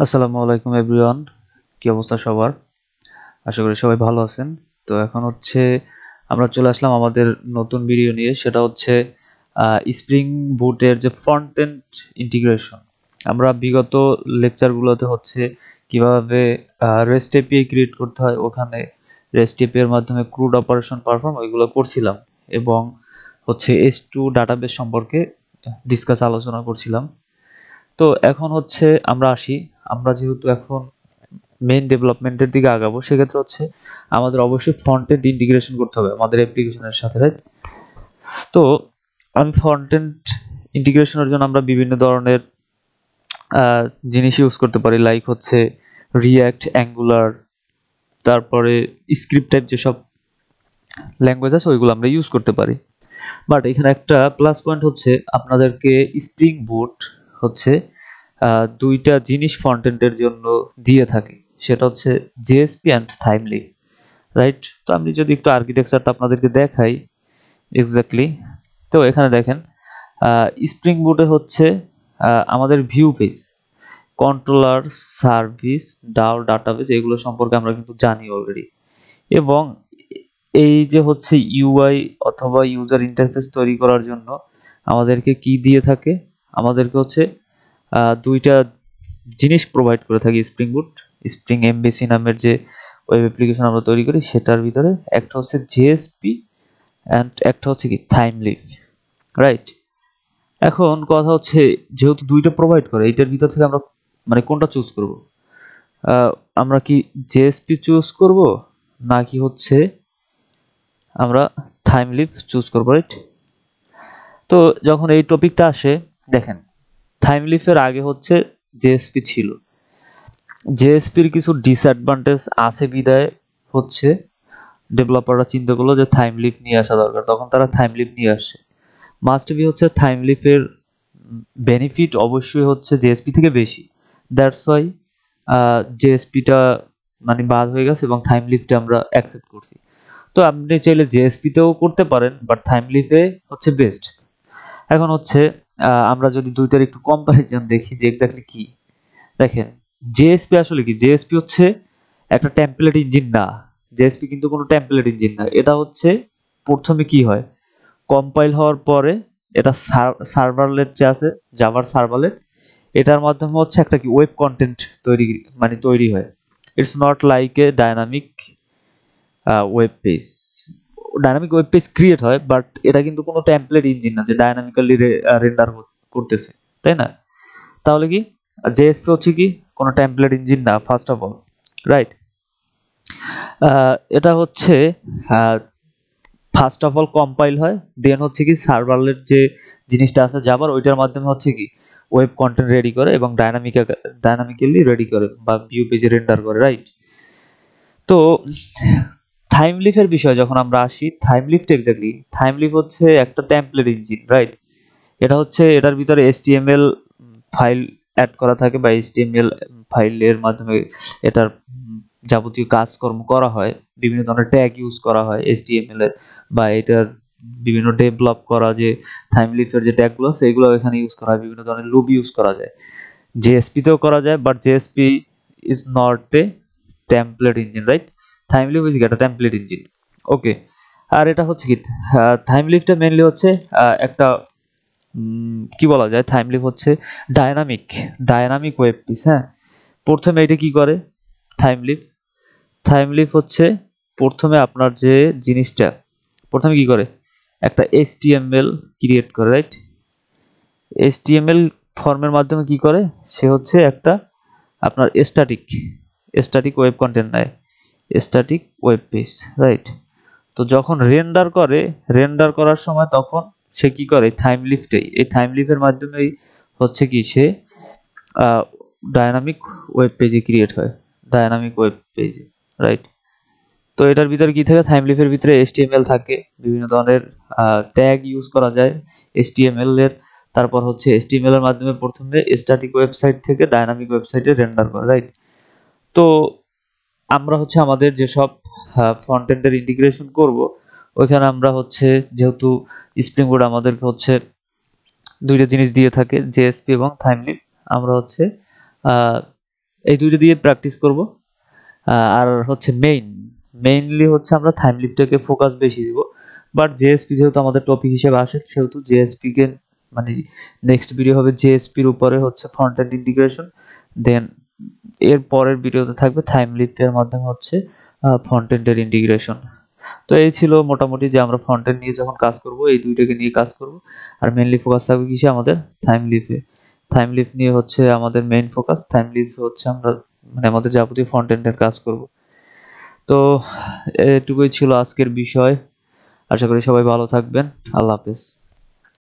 আসসালামু আলাইকুম এভরিওয়ান। কি অবস্থা সবার? আশা করি সবাই ভালো আছেন। তো এখন হচ্ছে আমরা চলে আসলাম আমাদের নতুন ভিডিও নিয়ে, সেটা হচ্ছে স্প্রিং বুটের যে ফ্রন্ট এন্ড ইন্টিগ্রেশন। আমরা বিগত লেকচারগুলোতে হচ্ছে কিভাবে রেস্ট এপিআই ক্রিয়েট করতে হয়, ওখানে রেস্ট এপিআই এর মাধ্যমে ক্রুড অপারেশন পারফর্ম ওইগুলো করছিলাম, এবং হচ্ছে S2 ডাটাবেস সম্পর্কে আলোচনা করছিলাম। তো এখন হচ্ছে আমরা যেহেতু এখন মেইন ডেভেলপমেন্টের দিকে আগাবো, সেক্ষেত্রে হচ্ছে আমাদের অবশ্যই ফ্রন্ট এন্ড ইন্টিগ্রেশন করতে হবে আমাদের অ্যাপ্লিকেশনের সাথে, রাইট? তো আমি ফ্রন্ট এন্ড ইন্টিগ্রেশনের জন্য আমরা বিভিন্ন ধরনের জিনিস ইউজ করতে পারি, লাইক হচ্ছে রিয়্যাক্ট, অ্যাঙ্গুলার, তারপরে স্ক্রিপ্ট টাইপ যেসব ল্যাঙ্গুয়েজ আছে ওইগুলো আমরা ইউজ করতে পারি। বাট এখানে একটা প্লাস পয়েন্ট হচ্ছে আপনাদেরকে স্প্রিং বুট হচ্ছে দুইটা জিনিস ফ্রন্ট এন্ডের জন্য দিয়ে থাকে, সেটা হচ্ছে জেএসপি অ্যান্ড থাইমলি, রাইট? তো আমি যদি একটু আর্কিটেকচারটা আপনাদেরকে দেখাই এক্স্যাক্টলি, তো এখানে দেখেন স্প্রিং বুটে হচ্ছে আমাদের view page, controller, service, DAO, database, এগুলো সম্পর্কে আমরা কিন্তু জানি অলরেডি। এবং এই যে হচ্ছে ইউআই অথবা ইউজার ইন্টারফেস তৈরি করার জন্য আমাদেরকে কি দিয়ে থাকে, আমাদেরকে হচ্ছে দুইটা জিনিস প্রোভাইড করে থাকি স্প্রিং বুট। স্প্রিং এমবিসি নামের যে ওয়েব অ্যাপ্লিকেশন আমরা তৈরি করি, সেটার ভিতরে একটা হচ্ছে জেএসপি অ্যান্ড একটা হচ্ছে কি থাইমলিভ, রাইট? এখন কথা হচ্ছে, যেহেতু দুইটা প্রোভাইড করে, এটার ভিতর থেকে আমরা মানে কোনটা চুজ করব? আমরা কি জেএসপি চুজ করব, নাকি হচ্ছে আমরা থাইমলিভ চুজ করবো, রাইট? তো যখন এই টপিকটা আসে, দেখেন থাইমলিভের আগে হচ্ছে জেএসপি ছিল। জেএসপির কিছু ডিসঅ্যাডভান্টেজ আছে বিদায় হচ্ছে ডেভেলপাররা চিন্তা করলো যে থাইমলিভ নিয়ে আসা দরকার, তখন তারা থাইমলিভ নিয়ে আসে। মাস্ট বি হচ্ছে থাইমলিভের বেনিফিট অবশ্যই হচ্ছে জেএসপি থেকে বেশি, দ্যাটস ওয়াই জেএসপিটা মানে বাদ হয়ে গেছে এবং থাইমলিভটা আমরা অ্যাকসেপ্ট করছি। তো আপনি চাইলে জেএসপিতেও করতে পারেন, বাট থাইমলিভে হচ্ছে বেস্ট। এখন হচ্ছে আমরা যদি দুইটার একটু কম্পারিজন দেখি যে এক্স্যাক্টলি কি। দেখেন জেএসপি আসলে কি, জেএসপি হচ্ছে একটা টেমপ্লেট ইঞ্জিন না। জেএসপি কিন্তু কোনো টেমপ্লেট ইঞ্জিন না। এটা হচ্ছে প্রথমে কি হয়, কম্পাইল হওয়ার পরে এটা সার্ভারলেট যে আছে, জাভার সার্ভারলেট, এটার মাধ্যমে হচ্ছে একটা কি ওয়েব কন্টেন্ট তৈরি হয়। It's not like a dynamic web page. Dynamic web page create হয়, বাট এটা কিন্তু কোনো টেমপ্লেট ইঞ্জিন না যে ডাইনামিক্যালি রেন্ডার করতেছে, তাই না? তাহলে কি জেএসপি হচ্ছে কি কোনো টেমপ্লেট ইঞ্জিন না, ফার্স্ট অফ অল, রাইট? এটা হচ্ছে ফার্স্ট অফ অল কম্পাইল হয়, দেন হচ্ছে কি সার্ভারলেট যে জিনিসটা আছে জাভার, ওইটার মাধ্যমে হচ্ছে কি ওয়েব কন্টেন্ট রেডি করে এবং ডাইনামিক্যালি রেডি করে বা ভিউ পেজে রেন্ডার করে, রাইট? তো থাইমলিভের বিষয়ে যখন আমরা আসি, থাইমলিভটা এক্স্যাক্টলি, থাইমলিভ হচ্ছে একটা টেমপ্লেট ইঞ্জিন, রাইট? এটা হচ্ছে এটার ভিতরে এইচটিএমএল ফাইল অ্যাড করা থাকে বা এইচটিএমএল ফাইলের মাধ্যমে এটার যাবতীয় কাজকর্ম করা হয়। বিভিন্ন ধরনের ট্যাগ ইউজ করা হয় এইচটিএমএল এর, বা এটার বিভিন্ন ডেভেলপ করা যে থাইমলিভের যে ট্যাগগুলো আছে এগুলো এখানে ইউজ করা হয়। বিভিন্ন ধরনের লুপ ইউজ করা যায়, জেএসপিতেও করা যায়, but JSP is not a template engine, right? Thymeleaf is একটা টেমপ্লেট ইঞ্জিন, ওকে। আর এটা হচ্ছে কি, থাইমলিভটা মেনলি হচ্ছে একটা কি বলা যায়, থাইমলিভ হচ্ছে ডায়নামিক ডায়নামিক ওয়েব পেজ। হ্যাঁ, প্রথমে এটা কি করে থাইমলিভ, থাইমলিভ হচ্ছে প্রথমে আপনার যে জিনিসটা, প্রথমে কি করে একটা এইচটিএমএল ক্রিয়েট করে, রাইট? এইচটিএমএল ফর্মের মাধ্যমে কি করে, সে হচ্ছে একটা আপনার স্ট্যাটিক ওয়েব কন্টেন্ট নেয়, স্ট্যাটিক ওয়েব পেজ, রাইট? তো যখন রেন্ডার করার সময় তখন সে কি করে, এই থাইমলিভের মাধ্যমেই হচ্ছে কি সে ডায়নামিক ওয়েব পেজে ক্রিয়েট হয়, ডায়নামিক ওয়েব পেজে, রাইট? তো এটার ভিতরে কি থাকে, থাইমলিভের ভিতরে এইচটিএমএল থাকে, বিভিন্ন ধরনের ট্যাগ ইউজ করা যায় এইচটিএমএল এর। তারপর হচ্ছে এইচটিএমএল এর মাধ্যমে প্রথমে স্ট্যাটিক ওয়েবসাইট থেকে ডায়নামিক ওয়েবসাইটে রেন্ডার করে, রাইট? তো আমরা হচ্ছে আমাদের যেসব ফ্রন্ট এন্ডের ইন্টিগ্রেশন করব, ওইখানে আমরা হচ্ছে যেহেতু স্প্রিং বুট আমাদেরকে হচ্ছে দুইটা জিনিস দিয়ে থাকে, জেএসপি এবং থাইমলিভ, আমরা হচ্ছে এই দুইটা দিয়ে প্র্যাকটিস করব। আর হচ্ছে মেইনলি হচ্ছে আমরা থাইমলিপটাকে ফোকাস বেশি দিব। বাট জেএসপি যেহেতু আমাদের টপিক হিসেবে আসে, সেহেতু জেএসপি কে মানে নেক্সট ভিডিও হবে জেএসপির উপরে হচ্ছে ফ্রন্ট এন্ড ইন্টিগ্রেশন। দেন এর পরের ভিডিওতে থাকবে থাইমলিপের মাধ্যমে হচ্ছে ফ্রন্ট এন্ডের ইন্টিগ্রেশন। তো এই ছিল মোটামুটি যে আমরা ফ্রন্ট এন্ড নিয়ে যখন কাজ করব এই দুইটাকে নিয়ে কাজ করব। আর মেইনলি ফোকাস থাকবে কিসে? আমাদের থাইমলিপে। থাইমলিপ নিয়ে হচ্ছে আমাদের মেইন ফোকাস। থাইমলিপ হচ্ছে আমরা মানে আমাদের যাবতীয় ফ্রন্ট এন্ডের কাজ করব। তো এটুকুই ছিল আজকের বিষয়। আশা করি সবাই ভালো থাকবেন। আল্লাহ হাফেজ।